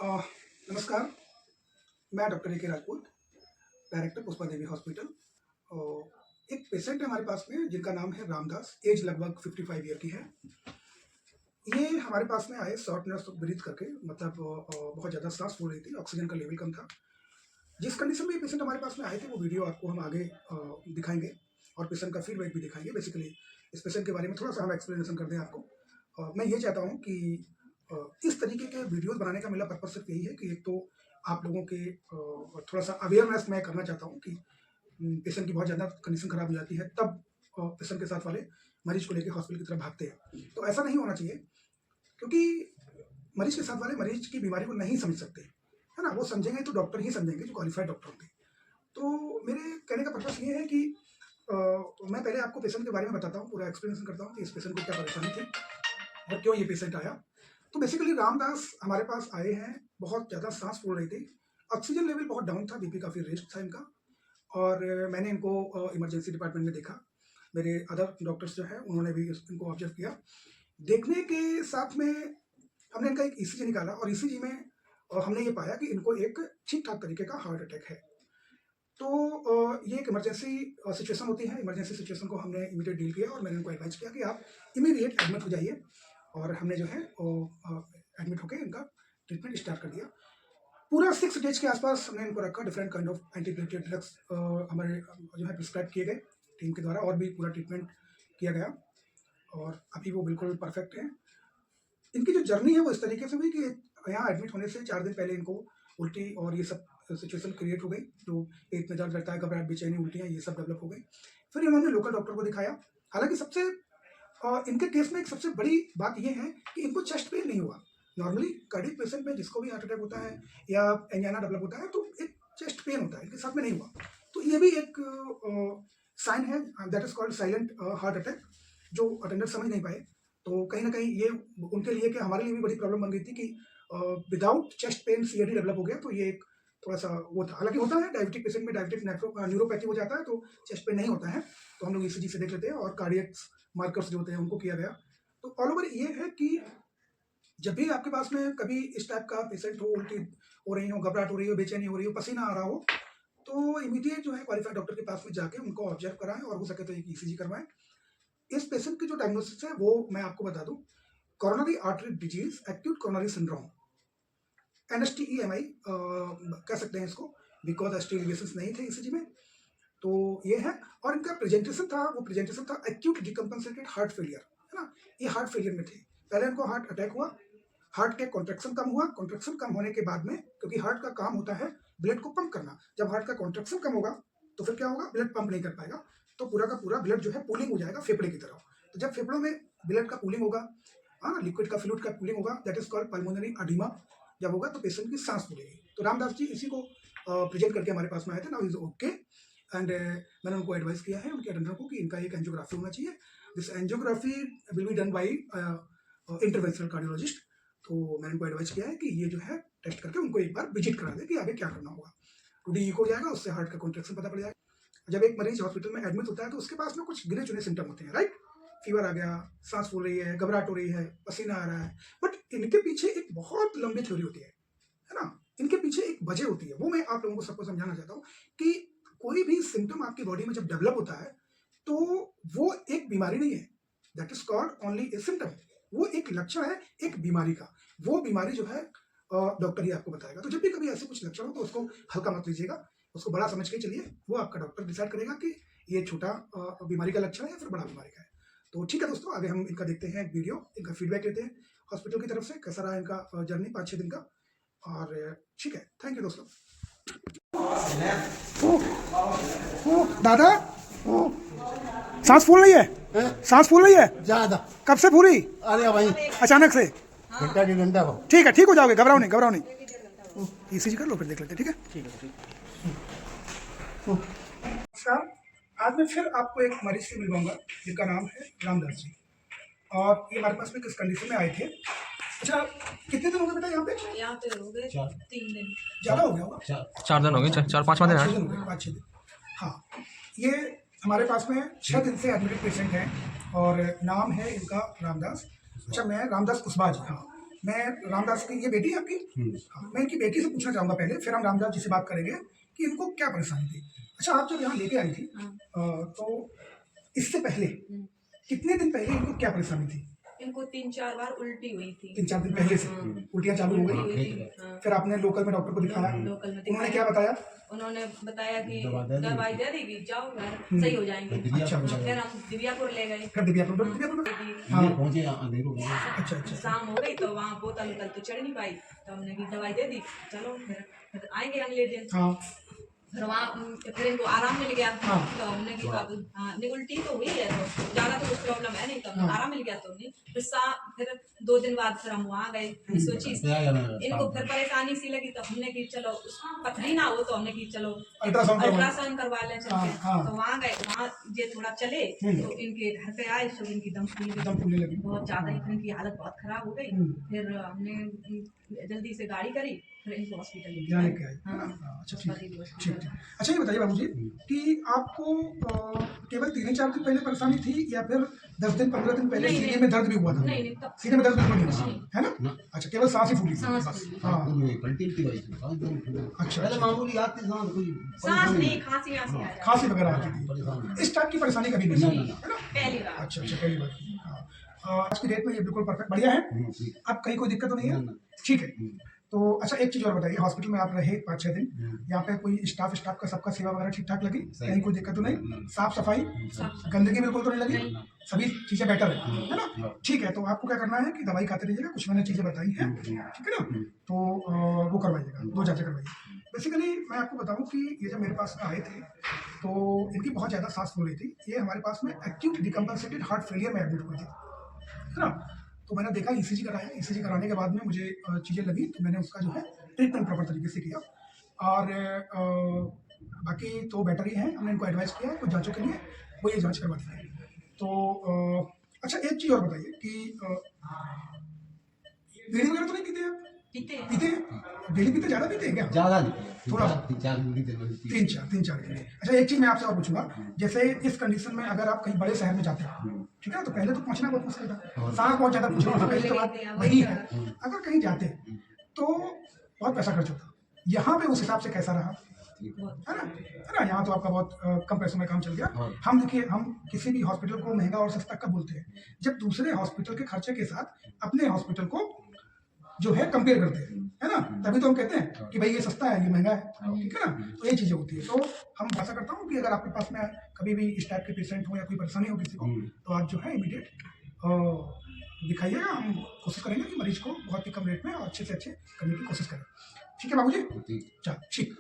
अ, नमस्कार। मैं doctor A के राजपूत, डायरेक्टर पुष्पा देवी हॉस्पिटल। एक पेशेंट है हमारे पास में जिनका नाम है रामदास, एज लगभग 55 ईयर की है। ये हमारे पास में आए शॉर्टनेस ऑफ ब्रीथ करके, मतलब बहुत ज़्यादा सांस फूल रही थी, ऑक्सीजन का लेवल कम था। जिस कंडीशन में ये पेशेंट हमारे पास में आए थे वो वीडियो आपको हम आगे दिखाएंगे और पेशेंट का फीडबैक भी दिखाएंगे। बेसिकली इस पेशेंट के बारे में थोड़ा सा हम एक्सप्लेनेशन कर दें आपको। मैं ये चाहता हूँ कि इस तरीके के वीडियोस बनाने का मेरा पर्पज सिर्फ यही है कि एक तो आप लोगों के थोड़ा सा अवेयरनेस मैं करना चाहता हूँ कि पेशेंट की बहुत ज़्यादा कंडीशन खराब हो जाती है, तब पेशेंट के साथ वाले मरीज को लेकर हॉस्पिटल की तरफ भागते हैं। तो ऐसा नहीं होना चाहिए, क्योंकि मरीज के साथ वाले मरीज की बीमारी को नहीं समझ सकते, है ना। वो समझेंगे तो डॉक्टर ही समझेंगे, जो क्वालिफाइड डॉक्टर होंगे। तो मेरे कहने का पर्पज ये है कि मैं पहले आपको पेशेंट के बारे में बताता हूँ, पूरा एक्सप्लेनेशन करता हूँ कि इस पेशेंट को क्या परेशानी थी और क्यों ये पेशेंट आया। तो बेसिकली रामदास हमारे पास आए हैं, बहुत ज़्यादा सांस फूल रही थी, ऑक्सीजन लेवल बहुत डाउन था, बीपी काफ़ी रेस्ट था इनका। और मैंने इनको इमरजेंसी डिपार्टमेंट में देखा। मेरे अदर डॉक्टर्स जो है उन्होंने भी इनको ऑब्जर्व किया। देखने के साथ में हमने इनका एक ईसीजी निकाला और ईसीजी में हमने ये पाया कि इनको एक ठीक ठाक तरीके का हार्ट अटैक है। तो ये एक इमरजेंसी सिचुएशन होती है। इमरजेंसी सिचुएशन को हमने इमीडिएट डील किया और मैंने उनको एडवाइस किया कि आप इमीडिएट एडमिट हो जाइए। और हमने जो है एडमिट होकर इनका ट्रीटमेंट स्टार्ट कर दिया। पूरा 6 डेज के आसपास हमने इनको रखा। Different kind of antiplatelet drugs हमारे जो है प्रिस्क्राइब किए गए टीम के द्वारा, और भी पूरा ट्रीटमेंट किया गया और अभी वो बिल्कुल परफेक्ट है। इनकी जो जर्नी है वो इस तरीके से हुई कि यहाँ एडमिट होने से 4 दिन पहले इनको उल्टी और ये सब सिचुएशन क्रिएट हो गई, जो पेट में दर्द रहता है, घबराहट, बेचैनी, उल्टियाँ, ये सब डेवलप हो गई। फिर इन्होंने लोकल डॉक्टर को दिखाया। हालांकि सबसे इनके केस में एक सबसे बड़ी बात ये है कि इनको चेस्ट पेन नहीं हुआ। नॉर्मली कार्डियक पेशेंट में जिसको भी हार्ट अटैक होता है या एंजाइना डेवलप होता है तो एक चेस्ट पेन होता है, इनके साथ में नहीं हुआ। तो ये भी एक साइन है, that is called silent heart attack, जो अटेंडर समझ नहीं पाए। तो कहीं ना कहीं ये उनके लिए कि हमारे लिए भी बड़ी प्रॉब्लम बन गई थी कि without chest pain CAD develop हो गया। तो ये एक थोड़ा सा वो था। हालांकि होता है डायबिटिक पेशेंट में, डायबिटिक न्यूरोपैथी हो जाता है तो चेस्ट पेन नहीं होता है। तो हम लोग ईसीजी से देख लेते हैं और कार्डियक मार्कर्स जो होते हैं उनको किया गया। तो ऑल ओवर ये है कि जब भी आपके पास में कभी इस टाइप का पेशेंट हो, उल्टी हो रही हो, घबराहट हो रही हो, बेचैनी हो रही हो, पसीना आ रहा हो, तो इमीडिएट जो है क्वालिफाइड डॉक्टर के पास में जाके उनको ऑब्जर्व कराएं और हो सके तो एक ईसीजी करवाएं। इस पेशेंट की जो डायग्नोसिस है वो मैं आपको बता दूं, coronary artery disease, acute coronary syndrome, NSTEMI कह सकते हैं इसको, बिकॉज एसटी एलिवेशंस नहीं थे ईसीजी में। तो ये है। और इनका प्रेजेंटेशन था एक्यूट डिकम्पनसेटेड हार्ट फेलियर, है ना। ये हार्ट फेलियर में थे। पहले इनको हार्ट अटैक हुआ, हार्ट के कॉन्ट्रैक्शन कम हुआ, कॉन्ट्रैक्शन कम होने के बाद में, क्योंकि हार्ट का काम होता है ब्लड को पंप करना, जब हार्ट का कॉन्ट्रैक्शन कम होगा तो फिर क्या होगा, ब्लड पंप नहीं कर पाएगा, तो पूरा का पूरा ब्लड जो है पूलिंग हो जाएगा फेफड़े की तरफ। तो जब फेफड़ों में ब्लड का पूलिंग होगा, हाँ, लिक्विड का फ्लूइड का पूलिंग होगा, that is called pulmonary oedema. जब होगा तो पेशेंट की सांस फूलेगी। तो रामदास जी इसी को प्रेजेंट करके हमारे पास में आए थे। नाउ इज ओके एंड मैंने उनको एडवाइस किया है उनके अटेंडर को कि इनका एक एंजियोग्राफी होना चाहिए। This angiography will be done by interventional cardiologist. तो मैंने उनको एडवाइस किया है कि ये जो है टेस्ट करके उनको एक बार विजिट करा दे कि आगे क्या करना होगा। टूडी ईको हो जाएगा, उससे हार्ट का कॉन्ट्रैक्शन पता पड़ जाएगा। जब एक मरीज हॉस्पिटल में एडमिट होता है तो उसके पास में कुछ गिने चुने सिम्टम होते हैं, राइट। फीवर आ गया, सांस फूल रही है, घबराहट हो रही है, पसीना आ रहा है, बट इनके पीछे एक बहुत लंबी थ्योरी होती है ना। इनके पीछे एक वजह होती है, वो मैं आप लोगों को सबको समझाना चाहता हूँ कि कोई भी सिम्टम आपकी बॉडी में जब डेवलप होता है तो वो एक बीमारी नहीं है, that is called only A symptom. वो एक लक्षण है एक बीमारी का। वो बीमारी जो है डॉक्टर ही आपको बताएगा। तो जब भी कभी ऐसे कुछ लक्षण हो तो उसको हल्का मत लीजिएगा, उसको बड़ा समझ के चलिए। वो आपका डॉक्टर डिसाइड करेगा कि ये छोटा बीमारी का लक्षण है या फिर बड़ा बीमारी का है। तो ठीक है दोस्तों, आगे हम इनका देखते हैं वीडियो, इनका फीडबैक लेते हैं हॉस्पिटल की तरफ से, कैसा रहा इनका जर्नी 5-6 दिन का। और ठीक है, थैंक यू दोस्तों। दादा सांस फूल रही है, सांस फूल रही है ज्यादा। कब से फूली? अरे भाई अचानक से? घंटा 1.5 घंटा हो। ठीक है, ठीक हो जाओगे, घबराओ नहीं, घबराओ नहीं। ईसीजी कर लो फिर देख लेते हैं, ठीक है। ठीक है। नमस्कार, आज मैं फिर आपको एक मरीज से मिलवाऊंगा जिनका नाम है रामदास जी। और ये हमारे पास में किस कंडीशन में आए थे। अच्छा, कितने दिन हो गए बेटा यहाँ पे? हो गए 3 दिन। ज़्यादा हो गया होगा, 4 दिन हो गए, 4-5 दिन 5-6 दिन हो गए, 5-6 दिन। हाँ, ये हमारे पास में 6 दिन से एडमिटेड पेशेंट हैं और नाम है इनका रामदास। अच्छा, मैं रामदास कुशवाहा जी, हाँ, मैं रामदास की ये बेटी है आपकी? हाँ, मैं इनकी बेटी से पूछना चाहूँगा पहले, फिर हम रामदास जी से बात करेंगे कि इनको क्या परेशानी थी। अच्छा, आप जब यहाँ लेके आई थी तो इससे पहले कितने दिन पहले इनको क्या परेशानी थी? इनको 3-4 बार उल्टी हुई थी। 3-4 दिन पहले से उल्टियाँ चालू हो उल्टी गई? हुई थी, हाँ। फिर आपने लोकल में डॉक्टर को दिखाया? लोकल में उन्होंने दिखाया। क्या बताया? उन्होंने बताया कि दवाई दे देगी, जाओ घर सही हो जाएंगे। अच्छा, हाँ, फिर हम दिव्यापुर ले गए। फिर दिव्यापुर में? हाँ। अच्छा अच्छा। शाम हो गई तो वहाँ बोतल उतल तो चढ़ नहीं पाई, तो हमने की दवाई दे दी, चलो फिर आएंगे अगले दिन। हाँ फिर वहाँ फिर इनको आराम मिल गया। हाँ। तो हमने की नहीं उल्टी तो हुई है, तो ज़्यादा तो कुछ प्रॉब्लम है नहीं, तो हमें आराम मिल गया। तो नहीं फिर 2 दिन बाद फिर हम वहाँ गए। हम सोची इनको फिर परेशानी सी लगी, तो हमने की चलो पथरी ना हो, तो हमने की चलो अल्ट्रासाउंड करवा लें चल के। तो वहाँ गए, वहाँ ये थोड़ा चले तो इनके घर पे आए तो इनकी दम फूलने लगी बहुत ज़्यादा, इनकी हालत बहुत खराब हो गई। फिर हमने जल्दी से गाड़ी करी, फिर इनको हॉस्पिटल ले गए। अच्छा ठीक। अच्छा ये बताइए बाबूजी कि आपको केवल 3-4 दिन पहले परेशानी थी या फिर 10 दिन 15 दिन पहले नहीं, सीने में दर्द भी हुआ था? नहीं, तब सीने में दर्द बिल्कुल नहीं हुआ, है ना? अच्छा, केवल सांस ही फूली थी सांस बस। फूली। हाँ सांस अच्छा, नहीं, खांसी वांसी आ जाती खांसी वगैरह आती थी, इस टाइप की परेशानी कभी नहीं हुई, है ना? पहली बार। अच्छा पहली बार। हाँ, आज की डेट में ये बिल्कुल परफेक्ट बढ़िया है। अब कहीं कोई दिक्कत तो नहीं है? ठीक है। तो अच्छा एक चीज़ और बताइए, हॉस्पिटल में आप रहे 5-6 दिन, यहाँ पे कोई स्टाफ का सबका सेवा वगैरह ठीक ठाक लगी? कहीं कोई दिक्कत तो नहीं? साफ सफाई, गंदगी बिल्कुल तो नहीं लगी? सभी चीज़ें बेटर है ना? ठीक है। तो आपको क्या करना है कि दवाई खाते रहिएगा, कुछ मैंने चीज़ें बताई हैं, ठीक है ना? तो वो करवाइएगा, 2 जाँचें करवाइए। बेसिकली मैं आपको बताऊँ कि ये जब मेरे पास में आए थे तो इनकी बहुत ज़्यादा सांस फूल रही थी। ये हमारे पास में एक्यूट डिकम्पनसेटेड हार्ट फेलियर में एडमिट हुई थी, है ना? तो मैंने देखा, ईसीजी कराया, ईसीजी कराने के बाद में मुझे चीज़ें लगी, तो मैंने उसका जो है ट्रीटमेंट प्रॉपर तरीके से किया। और बाकी तो बेटर ही हैं, हमने इनको एडवाइस किया है कुछ जांचों के लिए, वो ये जांच करवा देंगे। तो अच्छा एक चीज़ और बताइए कि बीड़ी वगैरह तो नहीं पीते आप? पीते हैं? डेली पीते, ज़्यादा पीते हैं क्या? ज़्यादा नहीं, थोड़ा 3-4 3-4 अच्छा एक चीज़ मैं आपसे और पूछूंगा, जैसे इस कंडीशन में अगर आप कहीं बड़े शहर में जाते हो, ठीक है ना, तो पहले तो पहुंचना बहुत मुश्किल था, कहाँ पहुंच जाता पूछना था, पहले तो बात वही है। अगर कहीं जाते तो बहुत पैसा खर्च होता, यहाँ पे उस हिसाब से कैसा रहा, है ना? यहाँ तो आपका बहुत कम पैसों में काम चल गया। हम देखिए, हम किसी भी हॉस्पिटल को महंगा और सस्ता कब बोलते हैं? जब दूसरे हॉस्पिटल के खर्चे के साथ अपने हॉस्पिटल को जो है कंपेयर करते हैं, है ना? तभी तो हम कहते हैं कि भाई ये सस्ता है, ये महंगा है, ठीक है ना? तो ये चीज़ें होती है। तो हम आशा करता हूँ कि अगर आपके पास में कभी भी इस टाइप के पेशेंट हो या कोई परेशानी हो किसी को, तो आप जो है इमीडिएट दिखाइएगा। हम कोशिश करेंगे कि मरीज को बहुत ही कम रेट में और अच्छे से अच्छे करने की कोशिश करें। ठीक है बाबूजी? चलो ठीक।